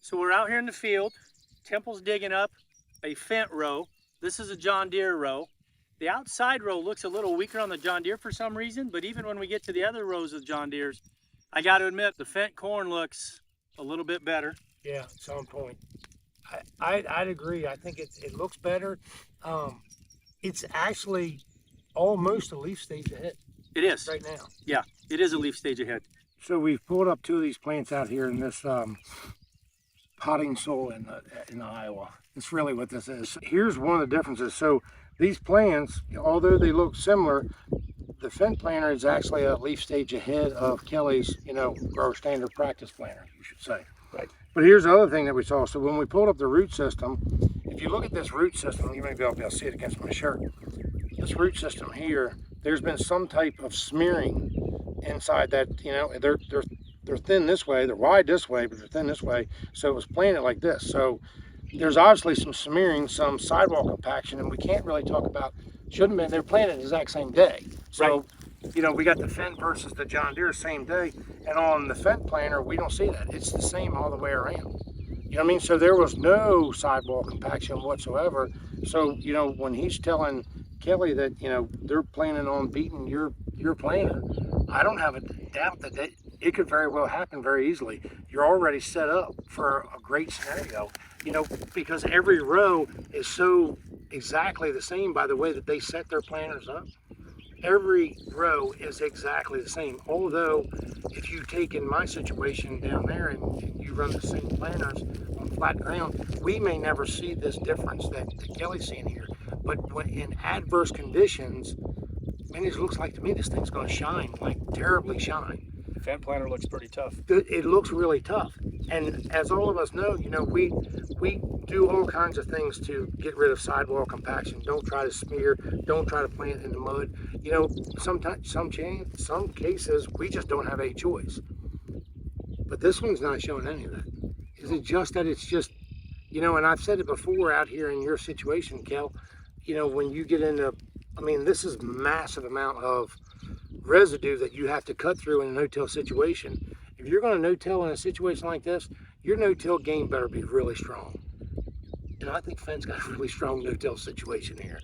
So we're out here in the field. Temple's digging up a Fendt row. This is a John Deere row. The outside row looks a little weaker on the John Deere for some reason, but even when we get to the other rows of John Deeres, I got to admit the Fendt corn looks a little bit better. Yeah, it's on point. I'd agree. I think it looks better. It's actually almost a leaf stage ahead. It is. Right now. Yeah, it is a leaf stage ahead. So we've pulled up two of these plants out here in this potting soil in Iowa. It's really what this is. Here's one of the differences. So these plants, although they look similar, the Fendt planter is actually a leaf stage ahead of Kelly's, grower standard practice planter, you should say. Right. But here's the other thing that we saw. So when we pulled up the root system, if you look at this root system, you may be able to see it against my shirt. This root system here, there's been some type of smearing inside that, they're thin this way, they're wide this way, but they're thin this way. So it was planted like this. So there's obviously some smearing, some sidewall compaction, and we can't really talk about, shouldn't have been, they're planted the exact same day. So, right. We got the Fendt versus the John Deere same day, and on the Fendt planter, we don't see that. It's the same all the way around. You know what I mean? So there was no sidewall compaction whatsoever. So, when he's telling Kelly that, they're planning on beating your planter, I don't have a doubt that it could very well happen very easily. You're already set up for a great scenario, because every row is so exactly the same by the way that they set their planters up. Every row is exactly the same. Although, if you take in my situation down there and you run the same planters on flat ground, we may never see this difference that Kelly's seeing here. But when in adverse conditions, man, it looks like to me this thing's going to shine, like terribly shine. Fendt planter looks pretty tough. It looks really tough. And as all of us know, we do all kinds of things to get rid of sidewall compaction. Don't try to smear. Don't try to plant in the mud. Sometimes, some cases, we just don't have a choice. But this one's not showing any of that. Is it just that it's just, and I've said it before out here in your situation, Kel, when you get into, this is massive amount of residue that you have to cut through in a no-till situation. If you're going to no-till in a situation like this, your no-till game better be really strong. And I think Fendt's got a really strong no-till situation here.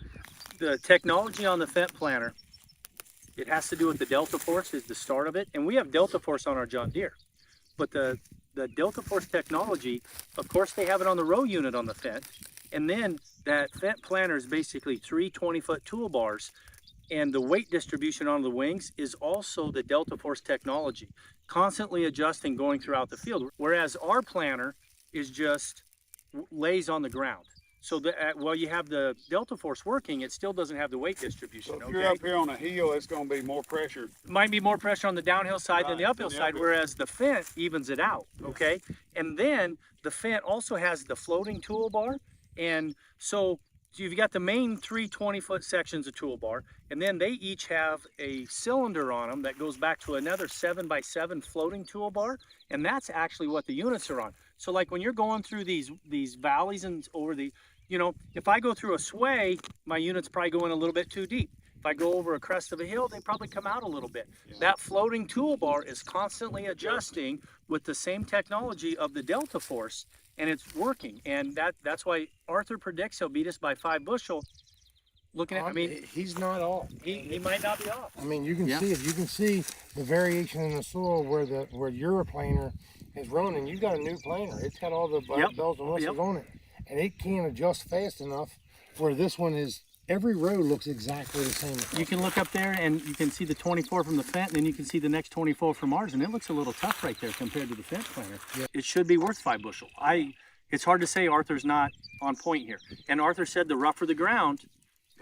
The technology on the Fendt planter, it has to do with the Delta Force is the start of it. And we have Delta Force on our John Deere. But the Delta Force technology, of course, they have it on the row unit on the Fendt. And then that Fendt planter is basically 3 20-foot toolbars. And the weight distribution on the wings is also the Delta Force technology, constantly adjusting going throughout the field. Whereas our planter is just lays on the ground. So while you have the Delta Force working, it still doesn't have the weight distribution. So if you're up here on a hill, it's going to be more pressure. Might be more pressure on the downhill side than the uphill side, whereas the Fendt evens it out, okay? And then the Fendt also has the floating toolbar, and so you've got the main 3 20-foot sections of toolbar, and then they each have a cylinder on them that goes back to another 7x7 floating toolbar, and that's actually what the units are on. So like when you're going through these valleys and over the, if I go through a sway, my unit's probably going a little bit too deep. If I go over a crest of a hill, they probably come out a little bit. Yeah. That floating toolbar is constantly adjusting with the same technology of the Delta Force, and it's working. And that's why Arthur predicts he'll beat us by 5 bushel. Looking at, he's not off. He might not be off. You can see it. You can see the variation in the soil where your planter is running. You got a new planter. It's got all the bells and whistles on it, and it can't adjust fast enough where this one is. Every row looks exactly the same. You can look up there and you can see the 24 from the Fendt, and then you can see the next 24 from ours, and it looks a little tough right there compared to the Fendt planter. Yeah. It should be worth 5 bushel. It's hard to say Arthur's not on point here. And Arthur said the rougher the ground,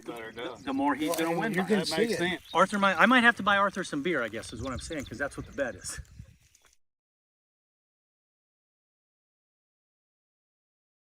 the more he's going to win. You can see it. I might have to buy Arthur some beer, I guess, is what I'm saying, because that's what the bet is.